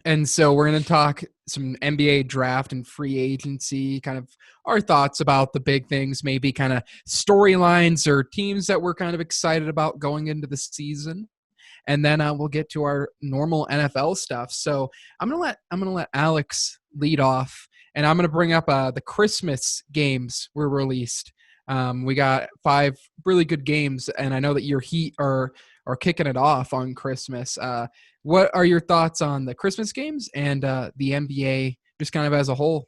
And so we're going to talk some NBA draft and free agency, kind of our thoughts about the big things, maybe kind of storylines or teams that we're kind of excited about going into the season. And then we'll get to our normal NFL stuff. So I'm gonna let Alex lead off, and I'm gonna bring up the Christmas games were released. We got 5 really good games, and I know that your Heat are kicking it off on Christmas. What are your thoughts on the Christmas games and the NBA just kind of as a whole,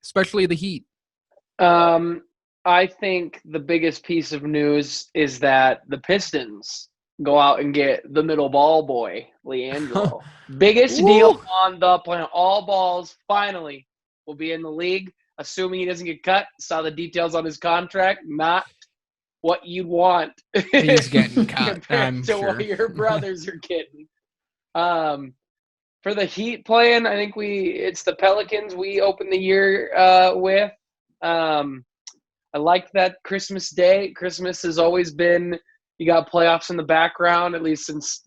especially the Heat? Um, I think the biggest piece of news is that the Pistons go out and get the middle ball boy, Leandro. Biggest deal Woo! on the planet. All balls finally will be in the league, assuming he doesn't get cut. Saw the details on his contract. Not what you'd want He's getting cut, compared I'm to what sure. your brothers are getting. Um, for the Heat playing, I think it's the Pelicans we opened the year with. Um, I like that Christmas Day. Christmas has always been you got playoffs in the background, at least since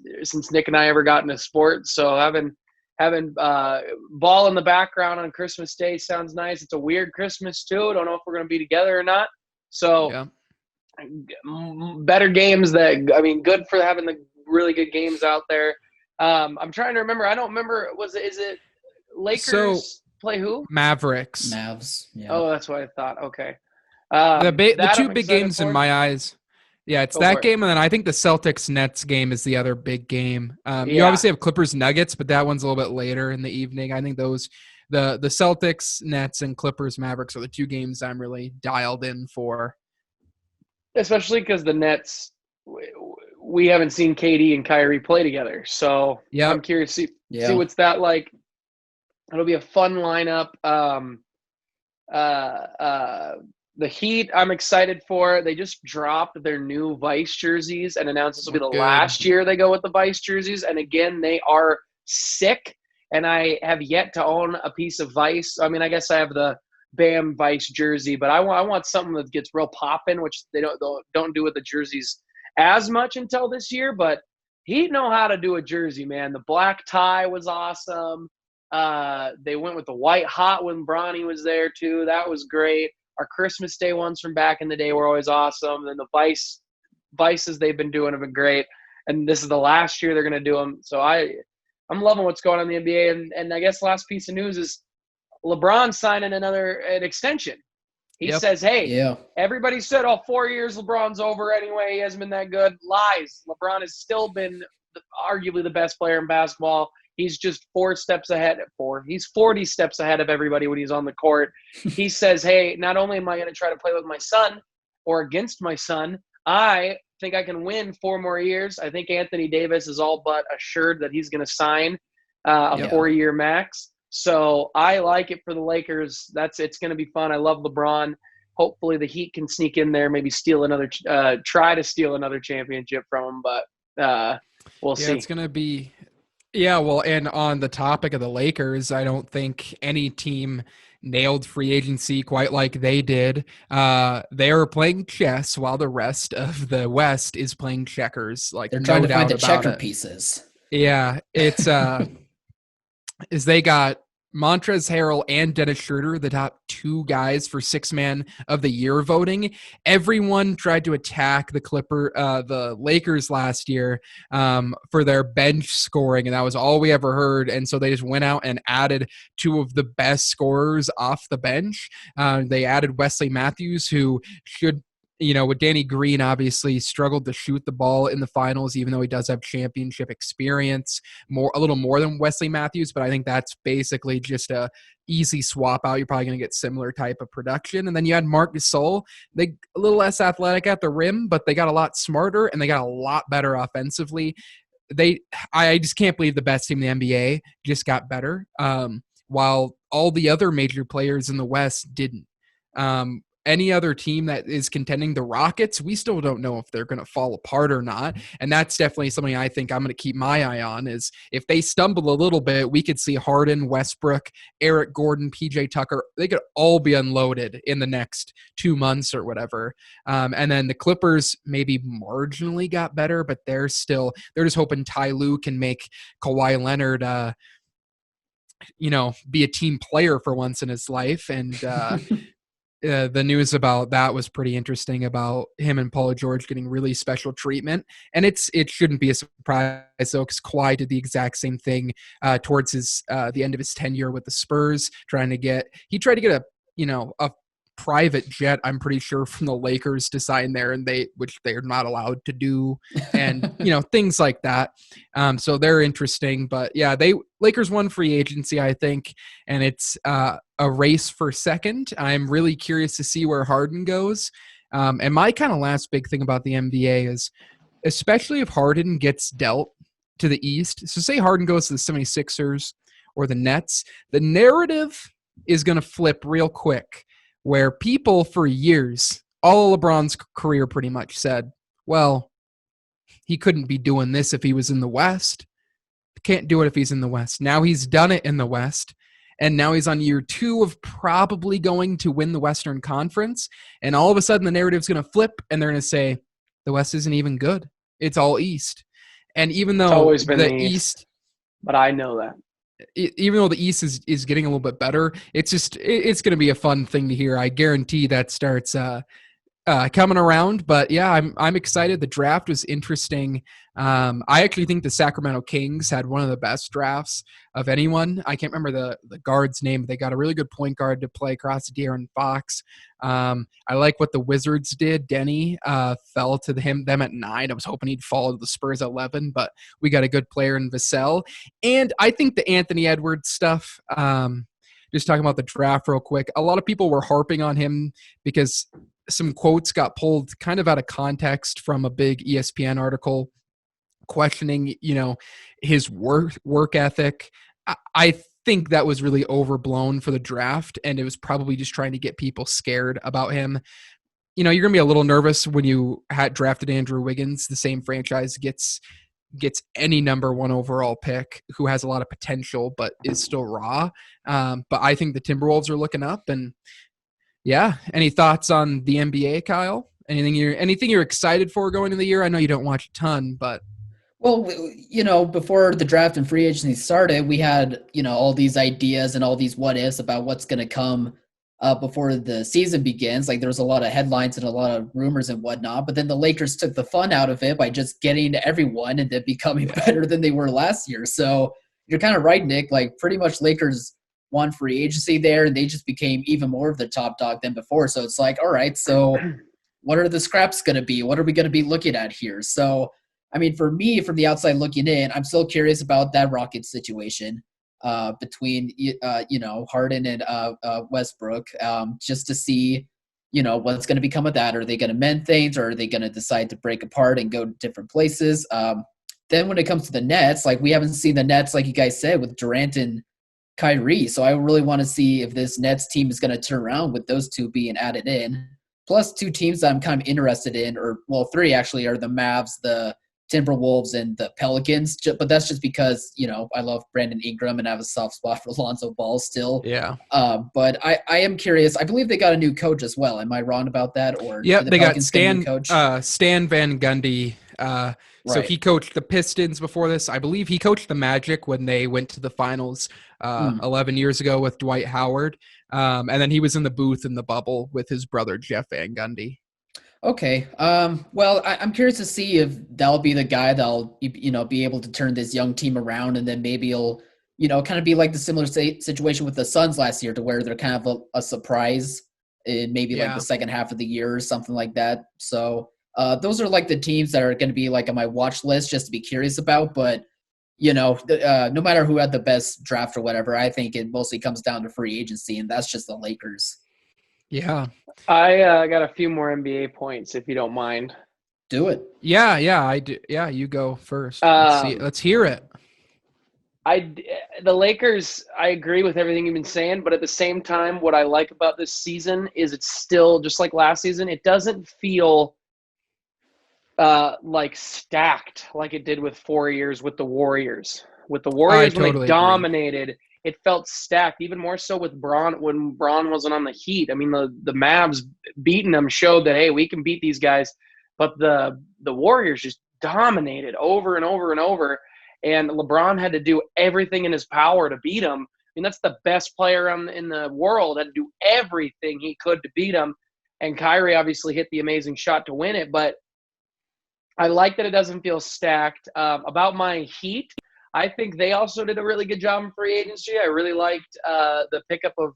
Nick and I ever got into sports. So having ball in the background on Christmas Day sounds nice. It's a weird Christmas too. Don't know if we're going to be together or not. So Yeah. better games good for having the really good games out there. I'm trying to remember. I don't remember. Is it So Lakers play who? Mavericks. Mavs. Yeah. Oh, that's what I thought. Okay. The That two I'm big excited games in for. my eyes. Yeah, it's Go that for it. game, and then I think the Celtics Nets game is the other big game. You Yeah. obviously have Clippers Nuggets, but that one's a little bit later in the evening. I think the Celtics Nets and Clippers Mavericks are the two games I'm really dialed in for. Especially because the Nets, we haven't seen KD and Kyrie play together. So I'm Yep. curious to see Yeah. what's that like. It'll be a fun lineup. Uh, uh, the Heat, I'm excited for. They just dropped their new Vice jerseys and announced this will be Look the good. last year they go with the Vice jerseys. And again, they are sick. And I have yet to own a piece of Vice. I mean, I guess I have the Bam Vice jersey, but I want something that gets real popping, which they don't do with the jerseys as much until this year. But Heat know how to do a jersey, man. The black tie was awesome. They went with the white hot when Bronny was there too. That was great. Our Christmas Day ones from back in the day were always awesome. And the Vices they've been doing have been great. And this is the last year they're going to do them. So I'm loving what's going on in the NBA. And I guess last piece of news is LeBron signing an extension. He Yep. says, hey, Yeah. everybody said, 4 years, LeBron's over anyway. He hasn't been that good. Lies. LeBron has still been arguably the best player in basketball. He's just 4 steps ahead. He's 40 steps ahead of everybody when he's on the court. He says, hey, not only am I going to try to play with my son or against my son, I think I can win 4 more years. I think Anthony Davis is all but assured that he's going to sign a Yep. Yeah. 4-year max. So I like it for the Lakers. It's going to be fun. I love LeBron. Hopefully the Heat can sneak in there, maybe try to steal another championship from him, but we'll Yeah, it's see. gonna be. Yeah, well, and on the topic of the Lakers, I don't think any team nailed free agency quite like they did. They are playing chess while the rest of the West is playing checkers. Like, They're trying no to find doubt the about checker it. pieces. Yeah, it's is they got Montrezl Harrell and Dennis Schroeder, the top two guys for six man of the year voting. Everyone tried to attack the Lakers last year for their bench scoring, and that was all we ever heard. And so they just went out and added two of the best scorers off the bench. They added Wesley Matthews, who should, with Danny Green, obviously struggled to shoot the ball in the finals, even though he does have championship experience, a little more than Wesley Matthews. But I think that's basically just a easy swap out. You're probably going to get similar type of production. And then you had Marc Gasol. They a little less athletic at the rim, but they got a lot smarter and they got a lot better offensively. I just can't believe the best team in the NBA just got better, while all the other major players in the West didn't. Any other team that is contending, the Rockets, we still don't know if they're going to fall apart or not. And that's definitely something I think I'm going to keep my eye on, is if they stumble a little bit, we could see Harden, Westbrook, Eric Gordon, PJ Tucker. They could all be unloaded in the next 2 months or whatever. And then the Clippers maybe marginally got better, but they're just hoping Ty Lue can make Kawhi Leonard be a team player for once in his life. And the news about that was pretty interesting, about him and Paul George getting really special treatment. And it shouldn't be a surprise though, because Kawhi did the exact same thing towards the end of his tenure with the Spurs, he tried to get a private jet, I'm pretty sure, from the Lakers to sign there, and which they're not allowed to do, and things like that. So they're interesting, but yeah, Lakers won free agency, I think, and it's a race for second. I'm really curious to see where Harden goes. And my kind of last big thing about the NBA is, especially if Harden gets dealt to the East, so say Harden goes to the 76ers or the Nets, the narrative is going to flip real quick, where people for years, all LeBron's career pretty much said, well, he couldn't be doing this if he was in the West. Can't do it if he's in the West. Now he's done it in the West, and now he's on year 2 of probably going to win the Western Conference, and all of a sudden the narrative's going to flip, and they're going to say, the West isn't even good. It's all East. And even though it's always been the East, but I know that. Even though the East is getting a little bit better, it's going to be a fun thing to hear. I guarantee that starts coming around. But yeah, I'm excited. The draft was interesting. I actually think the Sacramento Kings had one of the best drafts of anyone. I can't remember the guard's name, but they got a really good point guard to play across De'Aaron Fox. I like what the Wizards did. Denny fell to them at 9. I was hoping he'd fall to the Spurs at 11, but we got a good player in Vassell. And I think the Anthony Edwards stuff, just talking about the draft real quick, a lot of people were harping on him because some quotes got pulled kind of out of context from a big ESPN article questioning, his work ethic. I think that was really overblown for the draft, and it was probably just trying to get people scared about him. You're going to be a little nervous when you had drafted Andrew Wiggins. The same franchise gets any number 1 overall pick who has a lot of potential but is still raw. But I think the Timberwolves are looking up. And yeah, any thoughts on the NBA, Kyle? Anything you're excited for going into the year? I know you don't watch a ton, but well, before the draft and free agency started, we had, all these ideas and all these what ifs about what's going to come before the season begins. Like, there was a lot of headlines and a lot of rumors and whatnot, but then the Lakers took the fun out of it by just getting everyone and then becoming better than they were last year. So you're kind of right, Nick. Like, pretty much Lakers won free agency there, and they just became even more of the top dog than before. So it's like, all right, so what are the scraps going to be? What are we going to be looking at here? So, I mean, for me, from the outside looking in, I'm still curious about that Rockets situation between, Harden and Westbrook, just to see, what's going to become of that. Are they going to mend things, or are they going to decide to break apart and go to different places? Then when it comes to the Nets, like, we haven't seen the Nets, like you guys said, with Durant and Kyrie. So I really want to see if this Nets team is going to turn around with those two being added in. Plus 2 teams that I'm kind of interested in, or, well, 3 actually, are the Mavs, the Timberwolves, and the Pelicans. But that's just because, I love Brandon Ingram and I have a soft spot for Lonzo Ball still. Yeah. But I am curious. I believe they got a new coach as well. Am I wrong about that? Or yeah, they Pelicans got get a new coach? Stan Van Gundy. So he coached the Pistons before this. I believe he coached the Magic when they went to the finals 11 years ago with Dwight Howard. And then he was in the booth in the bubble with his brother, Jeff Van Gundy. Okay. Well, I'm curious to see if that'll be the guy that'll, be able to turn this young team around, and then maybe he'll, kind of be like the similar situation with the Suns last year, to where they're kind of a surprise in maybe like the second half of the year or something like that. So those are like the teams that are going to be like on my watch list just to be curious about. But, no matter who had the best draft or whatever, I think it mostly comes down to free agency, and that's just the Lakers. Yeah. I got a few more NBA points, if you don't mind. Do it. Yeah, I do. Yeah, you go first. Let's hear it. The Lakers, I agree with everything you've been saying, but at the same time, what I like about this season is it's still just like last season. It doesn't feel like stacked like it did with 4 years with the Warriors. With the Warriors, when they dominated, it felt stacked. Even more so with Braun, when Braun wasn't on the Heat. I mean, the Mavs beating them showed that, hey, we can beat these guys. But the Warriors just dominated over and over and over. And LeBron had to do everything in his power to beat them. mean, that's the best player in the world. Had to do everything he could to beat him. And Kyrie obviously hit the amazing shot to win it. But I like that it doesn't feel stacked. About my Heat, I think they also did a really good job in free agency. I really liked the pickup of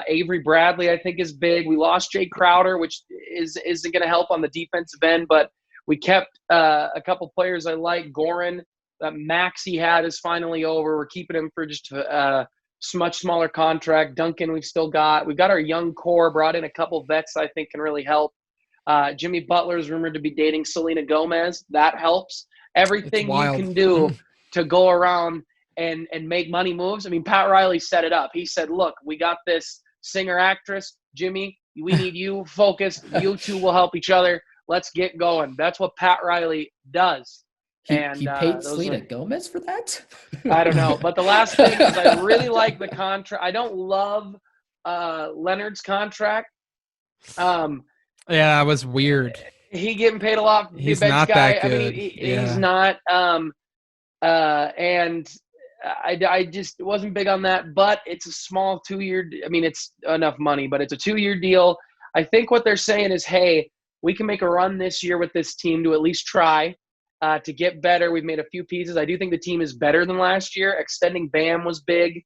Avery Bradley, I think, is big. We lost Jay Crowder, which isn't going to help on the defensive end, but we kept a couple players I like. Goran, that max he had is finally over. We're keeping him for just a much smaller contract. Duncan, we've still got. We've got our young core, brought in a couple vets I think can really help. Jimmy Butler is rumored to be dating Selena Gomez. That helps. Everything you can do to go around and make money moves. I mean, Pat Riley set it up. He said, look, we got this singer-actress, Jimmy. We need you focused. You two will help each other. Let's get going. That's what Pat Riley does. He paid Selena Gomez for that? I don't know. But the last thing is I really like the contract. I don't love Leonard's contract. Yeah, that was weird. He getting paid a lot. He's not guy. That good. I mean, he's not. And I just wasn't big on that. But it's a small 2-year. I mean, it's enough money, but it's a 2-year deal. I think what they're saying is, hey, we can make a run this year with this team to at least try to get better. We've made a few pieces. I do think the team is better than last year. Extending Bam was big.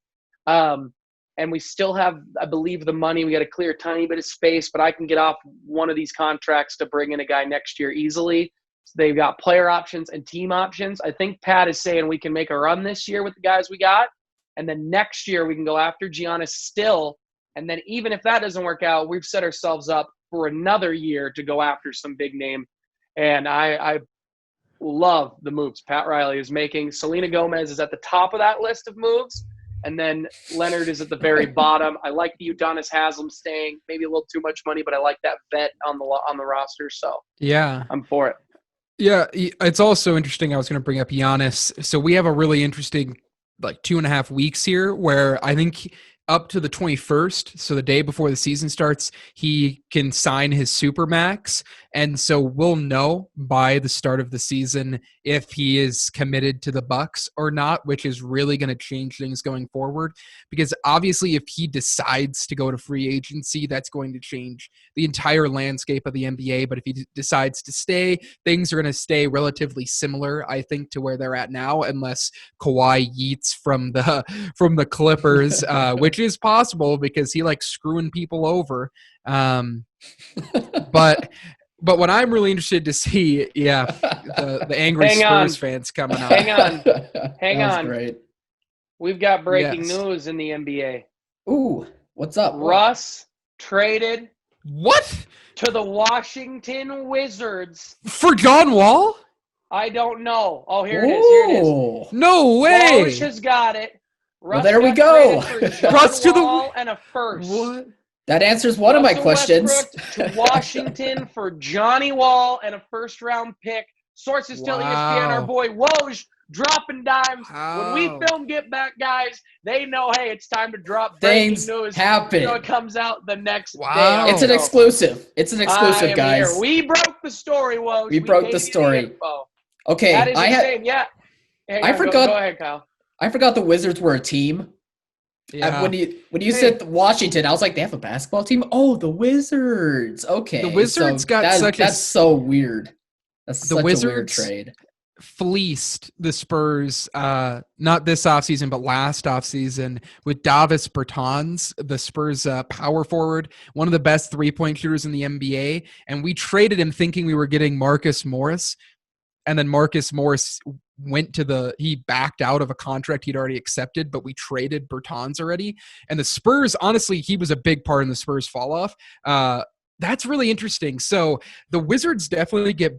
And we still have, I believe, the money. We got to clear a tiny bit of space, but I can get off one of these contracts to bring in a guy next year easily. So they've got player options and team options. I think Pat is saying we can make a run this year with the guys we got, and then next year we can go after Giannis still. And then even if that doesn't work out, we've set ourselves up for another year to go after some big name. And I love the moves Pat Riley is making. Selena Gomez is at the top of that list of moves. And then Leonard is at the very bottom. I like the Udonis Haslem staying. Maybe a little too much money, but I like that vet on the roster. So yeah, I'm for it. Yeah, it's also interesting. I was going to bring up Giannis. So we have a really interesting 2.5 weeks here where I think up to the 21st, so the day before the season starts, he can sign his Supermax. And so we'll know by the start of the season if he is committed to the Bucks or not, which is really going to change things going forward. Because obviously if he decides to go to free agency, that's going to change the entire landscape of the NBA. But if he decides to stay, things are going to stay relatively similar, I think, to where they're at now, unless Kawhi yeets from the Clippers, which is possible because he likes screwing people over. But what I'm really interested to see, the angry Spurs fans coming out. Hang on. Great. We've got breaking news in the NBA. Ooh, what's up? Russ traded what to the Washington Wizards for John Wall? I don't know. Oh, here it is. No way. Woj has got it. Russ there we go. Russ to the and a first. What? That answers one of my questions. To Washington for Johnny Wall and a first-round pick. Sources tell ESPN our boy Woj dropping dimes. When we film Get Back, guys, they know, hey, it's time to drop breaking news. Happen. So it comes out the next day. It's an exclusive. It's an exclusive, guys. Here. We broke the story, Woj. We broke the story. Okay. That is insane. I forgot. Go ahead, Kyle. I forgot the Wizards were a team. Yeah. When you said Washington, I was like, they have a basketball team? Oh, the Wizards. Okay. The Wizards that's so weird. That's such a weird trade. Fleeced the Spurs, not this offseason, but last offseason with Davis Bertans, the Spurs power forward, one of the best three-point shooters in the NBA. And we traded him thinking we were getting Marcus Morris. And then Marcus Morris he backed out of a contract he'd already accepted, but we traded Bertans already. And the Spurs, honestly, he was a big part in the Spurs fall off. That's really interesting. So the Wizards definitely get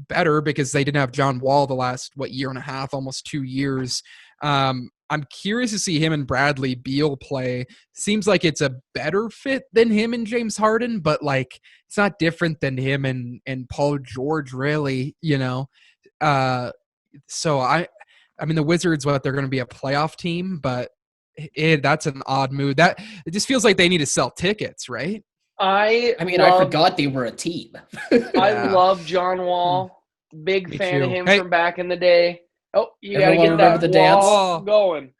better because they didn't have John Wall the last, year and a half, almost 2 years. I'm curious to see him and Bradley Beal play. Seems like it's a better fit than him and James Harden, but it's not different than him and Paul George, really, So I mean the Wizards, they're going to be a playoff team, but that's an odd move. That it just feels like they need to sell tickets, right? I forgot they were a team. I love John Wall. Big fan of him from back in the day. Oh, you got to get that the dance going.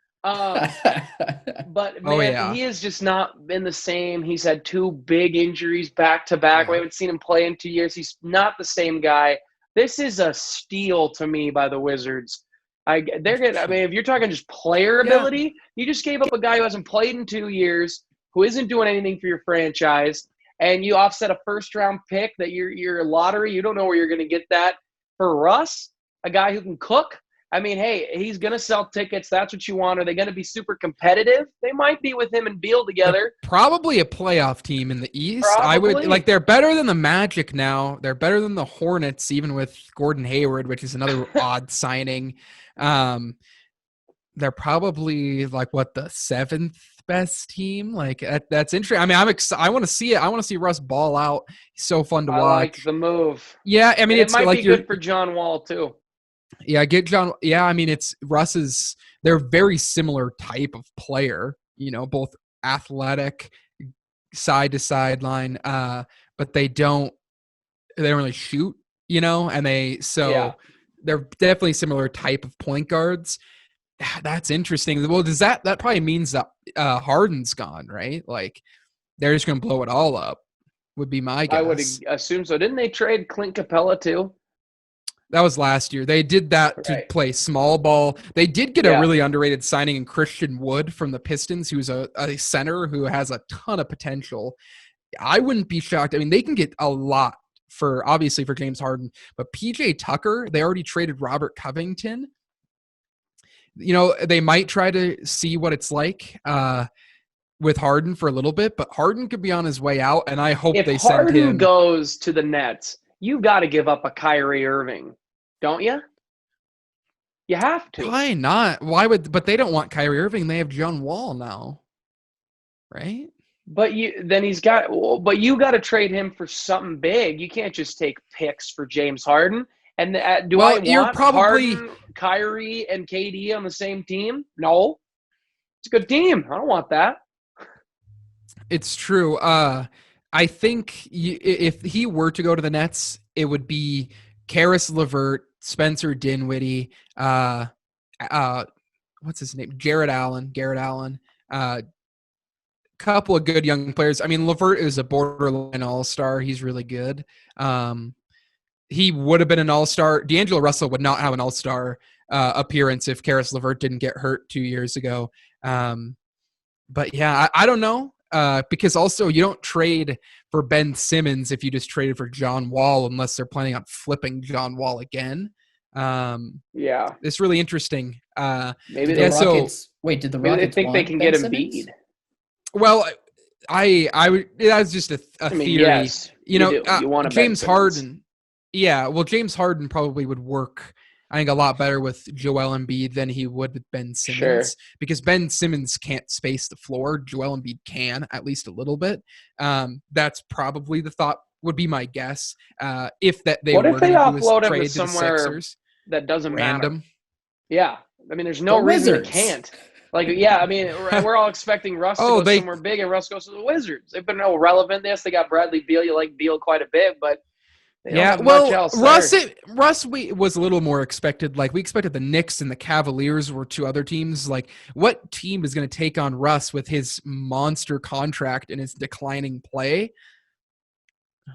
But Oh, man, yeah. he has just not been the same. He's had 2 big injuries back to back. We Yeah. haven't seen him play in 2 years. He's not the same guy. This is a steal to me by the Wizards. They're good. I mean, if you're talking just player Yeah. ability, you just gave up a guy who hasn't played in 2 years, who isn't doing anything for your franchise, and you offset a first round pick that you're a lottery. You don't know where you're going to get that for Russ, a guy who can cook. I mean, hey, he's going to sell tickets. That's what you want. Are they going to be super competitive? They might be with him and Beal They're together. probably a playoff team in the East. I would Probably. they're better than the Magic now. They're better than the Hornets, even with Gordon Hayward, which is another odd signing. They're probably like the 7th best team. Like that's interesting. I mean, I want to see it. I want to see Russ ball out. He's so fun to I watch. like the move. Yeah, I mean, And it it's might like be good for John Wall, too. Yeah, get John. Yeah, I mean, it's Russ's. They're very similar type of player. Both athletic, side to sideline. But they don't really shoot. And they're definitely similar type of point guards. That's interesting. Well, does that probably means that Harden's gone, right? Like they're just gonna blow it all up. Would be my guess. I would assume so. Didn't they trade Clint Capella, too? That was last year. They did that to play small ball. They did get a really underrated signing in Christian Wood from the Pistons, who's a center who has a ton of potential. I wouldn't be shocked. I mean, they can get a lot for James Harden, but PJ Tucker, they already traded Robert Covington. They might try to see what it's like with Harden for a little bit, but Harden could be on his way out, and I hope they send him. If Harden goes to the Nets, you got to give up a Kyrie Irving, don't you? You have to. Why not? But they don't want Kyrie Irving. They have John Wall now, right? But you got to trade him for something big. You can't just take picks for James Harden. And I want Harden, Kyrie, and KD on the same team? No. It's a good team. I don't want that. It's true. I think if he were to go to the Nets, it would be Karis LeVert, Spencer Dinwiddie, what's his name? Garrett Allen. Couple of good young players. I mean, LeVert is a borderline all-star. He's really good. He would have been an all-star. D'Angelo Russell would not have an all-star appearance if Karis LeVert didn't get hurt 2 years ago. But yeah, I don't know. Because also you don't trade for Ben Simmons if you just traded for John Wall unless they're planning on flipping John Wall again. It's really interesting. Maybe the Rockets. Wait, did the Rockets think they can get Embiid? Well, I would. That's just a theory. Yes, you want James Harden. Yeah, well, James Harden probably would work, I think, a lot better with Joel Embiid than he would with Ben Simmons, because Ben Simmons can't space the floor. Joel Embiid can, at least a little bit. That's probably the thought, would be my guess. If they offload him to somewhere that doesn't matter? Yeah, I mean, there's no reason they can't. I mean, we're all expecting Russ to go somewhere big, and Russ goes to the Wizards. They've been irrelevant. They got Bradley Beal. You like Beal quite a bit, but Russ was a little more expected. Like, we expected the Knicks and the Cavaliers were two other teams. Like, what team is going to take on Russ with his monster contract and his declining play?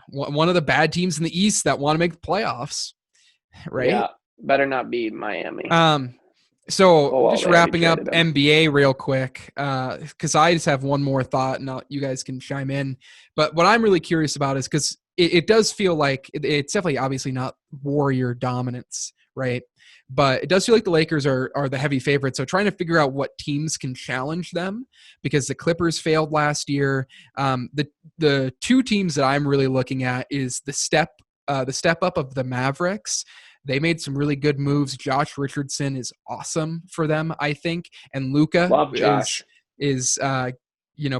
One of the bad teams in the East that want to make the playoffs, right? Yeah, better not be Miami. So just wrapping up NBA real quick, because I just have one more thought, and you guys can chime in. But what I'm really curious about is, because it does feel like it's definitely obviously not Warrior dominance, right? But it does feel like the Lakers are the heavy favorites. So trying to figure out what teams can challenge them, because the Clippers failed last year. The two teams that I'm really looking at is the step up of the Mavericks. They made some really good moves. Josh Richardson is awesome for them, I think, and Luka is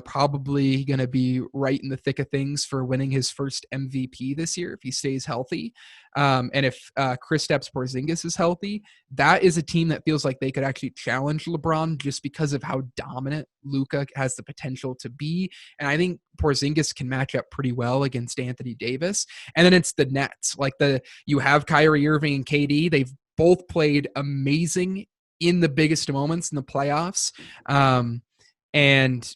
probably going to be right in the thick of things for winning his first MVP this year if he stays healthy. And if Kristaps Porzingis is healthy, that is a team that feels like they could actually challenge LeBron just because of how dominant Luka has the potential to be. And I think Porzingis can match up pretty well against Anthony Davis. And then it's the Nets. You have Kyrie Irving and KD. They've both played amazing in the biggest moments in the playoffs. And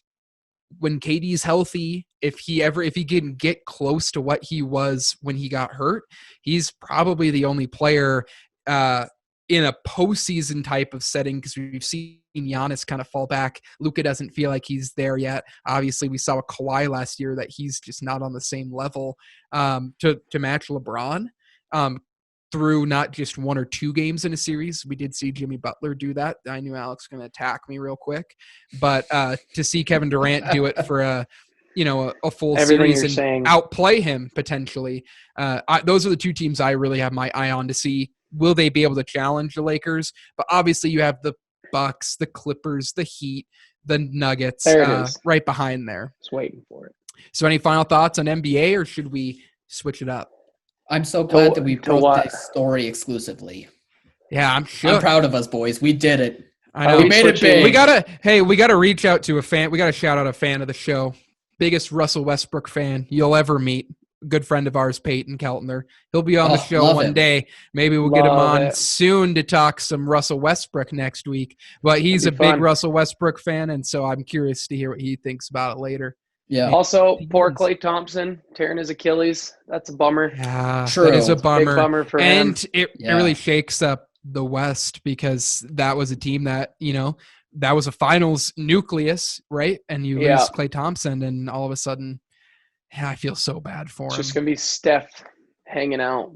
when KD's healthy, if he can get close to what he was when he got hurt, he's probably the only player in a postseason type of setting, because we've seen Giannis kind of fall back. Luka doesn't feel like he's there yet. Obviously, we saw with Kawhi last year that he's just not on the same level to match LeBron. Through not just 1 or 2 games in a series. We did see Jimmy Butler do that. I knew Alex was going to attack me real quick, but to see Kevin Durant do it for a full series and outplay him potentially, those are the 2 teams I really have my eye on to see. Will they be able to challenge the Lakers? But obviously you have the Bucks, the Clippers, the Heat, the Nuggets right behind there. Just waiting for it. So any final thoughts on NBA, or should we switch it up? I'm so glad that we broke this story exclusively. Yeah, I'm sure. I'm proud of us, boys. We did it. I know. We made it big. We gotta reach out to a fan. We gotta shout out a fan of the show. Biggest Russell Westbrook fan you'll ever meet. Good friend of ours, Peyton Keltner. He'll be on the show one day. Maybe we'll get him on soon to talk some Russell Westbrook next week. But he's a big Russell Westbrook fan, and so I'm curious to hear what he thinks about it later. Yeah. Also, poor Klay Thompson tearing his Achilles. That's a bummer. Yeah, true. That is a bummer. Big bummer for him. And it really shakes up the West, because that was a team that, that was a finals nucleus, right? And you lose Klay Thompson, and all of a sudden, I feel so bad for him. It's just going to be Steph hanging out.